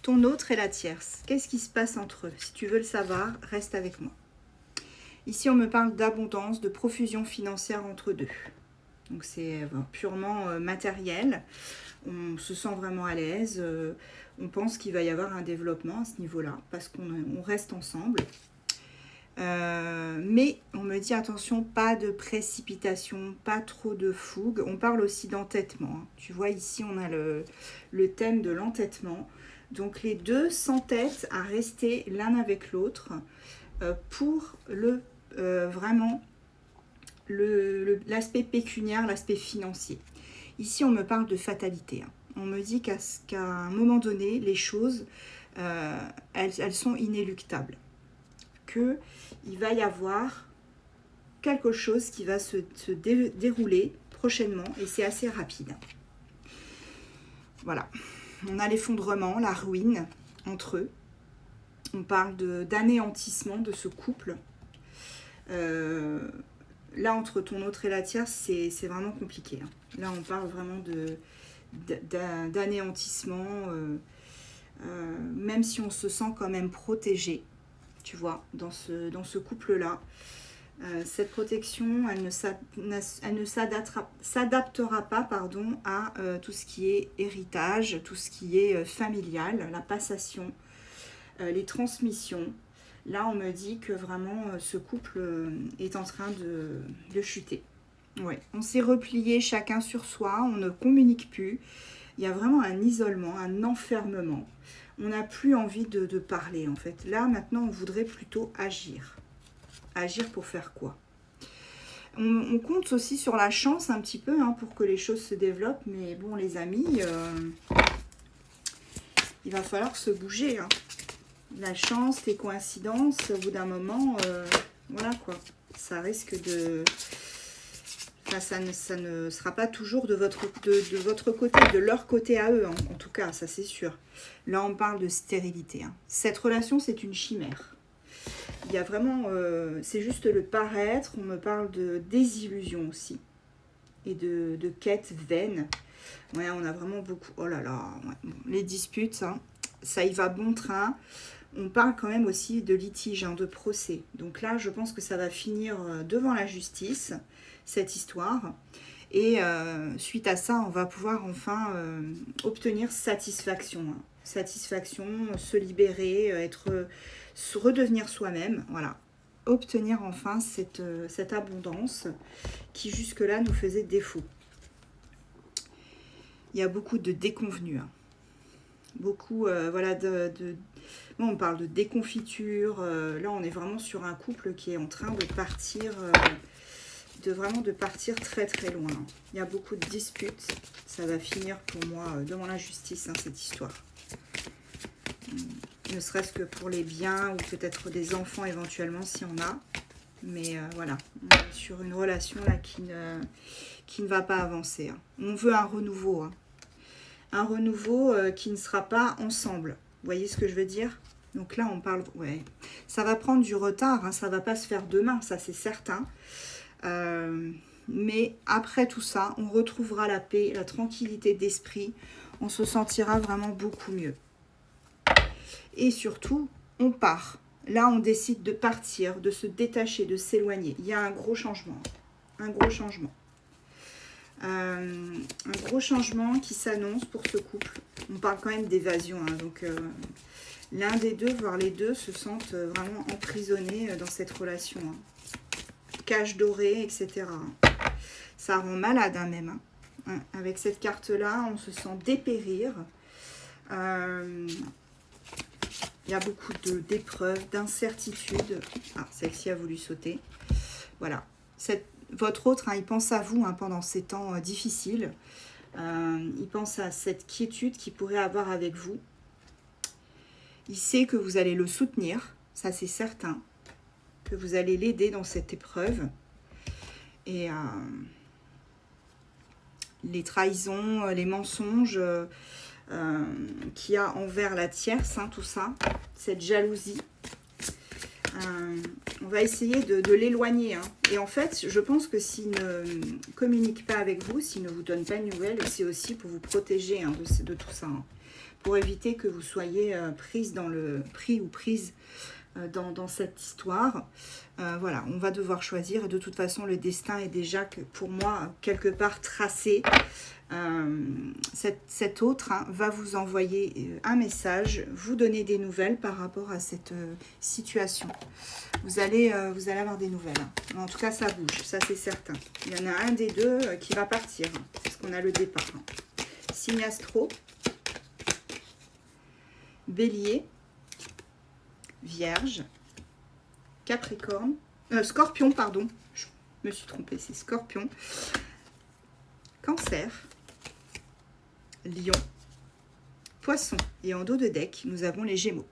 ton autre et la tierce. Qu'est-ce qui se passe entre eux? Si tu veux le savoir, reste avec moi. Ici, on me parle d'abondance, de profusion financière entre deux. Donc, c'est purement matériel. On se sent vraiment à l'aise. On pense qu'il va y avoir un développement à ce niveau-là parce qu'on reste ensemble. Mais on me dit attention, pas de précipitation, pas trop de fougue. On parle aussi d'entêtement. Hein. Tu vois, ici, on a le thème de l'entêtement. Donc, les deux s'entêtent à rester l'un avec l'autre pour vraiment l'aspect pécuniaire, l'aspect financier. Ici, on me parle de fatalité. Hein. On me dit qu'à un moment donné, les choses, elles sont inéluctables. Qu'il va y avoir quelque chose qui va se dérouler prochainement et c'est assez rapide. Voilà. On a l'effondrement, la ruine entre eux. On parle d'anéantissement de ce couple. Là, entre ton autre et la tierce, c'est vraiment compliqué. Hein. Là, on parle vraiment d'anéantissement, même si on se sent quand même protégé, tu vois, dans ce couple-là. Cette protection, elle ne s'adaptera pas pardon, à tout ce qui est héritage, tout ce qui est familial, la passation, les transmissions. Là, on me dit que vraiment, ce couple est en train de chuter. Ouais. On s'est replié chacun sur soi, on ne communique plus. Il y a vraiment un isolement, un enfermement. On n'a plus envie de parler, en fait. Là, maintenant, on voudrait plutôt agir. Agir pour faire quoi? On compte aussi sur la chance un petit peu hein, pour que les choses se développent. Mais bon, les amis, il va falloir se bouger. Hein. La chance, les coïncidences, au bout d'un moment, voilà quoi. Ça risque de... Enfin, ça ne sera pas toujours de votre côté, de leur côté à eux, hein, en tout cas, ça c'est sûr. Là, on parle de stérilité. Hein. Cette relation, c'est une chimère. Il y a vraiment... c'est juste le paraître, on me parle de désillusion aussi. Et de quête vaine. Ouais, on a vraiment beaucoup... Oh là là, ouais. Bon, les disputes, hein, ça y va bon train. On parle quand même aussi de litige, hein, de procès. Donc là, je pense que ça va finir devant la justice, cette histoire. Et suite à ça, on va pouvoir enfin obtenir satisfaction. Hein. Satisfaction, se libérer, redevenir soi-même. Voilà. Obtenir enfin cette abondance qui jusque-là nous faisait défaut. Il y a beaucoup de déconvenues. Hein. Beaucoup, voilà, bon, on parle de déconfiture. Là, on est vraiment sur un couple qui est en train de partir, de partir très très loin. Il y a beaucoup de disputes. Ça va finir pour moi devant la justice, hein, cette histoire. Ne serait-ce que pour les biens ou peut-être des enfants éventuellement si on a. Mais voilà, on est sur une relation là qui ne va pas avancer. Hein. On veut un renouveau. Hein. Un renouveau qui ne sera pas ensemble. Vous voyez ce que je veux dire? Donc là, on parle... Ouais, ça va prendre du retard, hein, ça ne va pas se faire demain, ça c'est certain. Mais après tout ça, on retrouvera la paix, la tranquillité d'esprit. On se sentira vraiment beaucoup mieux. Et surtout, on part. Là, on décide de partir, de se détacher, de s'éloigner. Il y a un gros changement. Un gros changement. Un gros changement qui s'annonce pour ce couple. On parle quand même d'évasion. Hein, donc, l'un des deux, voire les deux, se sentent vraiment emprisonnés dans cette relation. Hein. Cage dorée, etc. Ça rend malade hein, même. Hein. Avec cette carte-là, on se sent dépérir. Il y a beaucoup d'épreuves, d'incertitudes. Ah, celle-ci a voulu sauter. Voilà. Votre autre, hein, il pense à vous hein, pendant ces temps difficiles. Il pense à cette quiétude qu'il pourrait avoir avec vous. Il sait que vous allez le soutenir, ça c'est certain. Que vous allez l'aider dans cette épreuve. Et les trahisons, les mensonges... qu'il y a envers la tierce, hein, tout ça, cette jalousie. On va essayer de l'éloigner. Hein. Et en fait, je pense que s'il ne communique pas avec vous, s'il ne vous donne pas de nouvelles, c'est aussi pour vous protéger hein, de tout ça. Hein. pour éviter que vous soyez prise dans le pris ou prise dans cette histoire. Voilà, on va devoir choisir. Et de toute façon, le destin est déjà, pour moi, quelque part tracé. Cet autre va vous envoyer un message, vous donner des nouvelles par rapport à cette situation. Vous allez avoir des nouvelles. En tout cas, ça bouge, ça c'est certain. Il y en a un des deux qui va partir, parce qu'on a le départ. Signe astro, Bélier, Vierge, Capricorne, Scorpion, pardon. Je me suis trompée, c'est Scorpion. Cancer, Lion, Poisson. Et en dos de deck, nous avons les Gémeaux.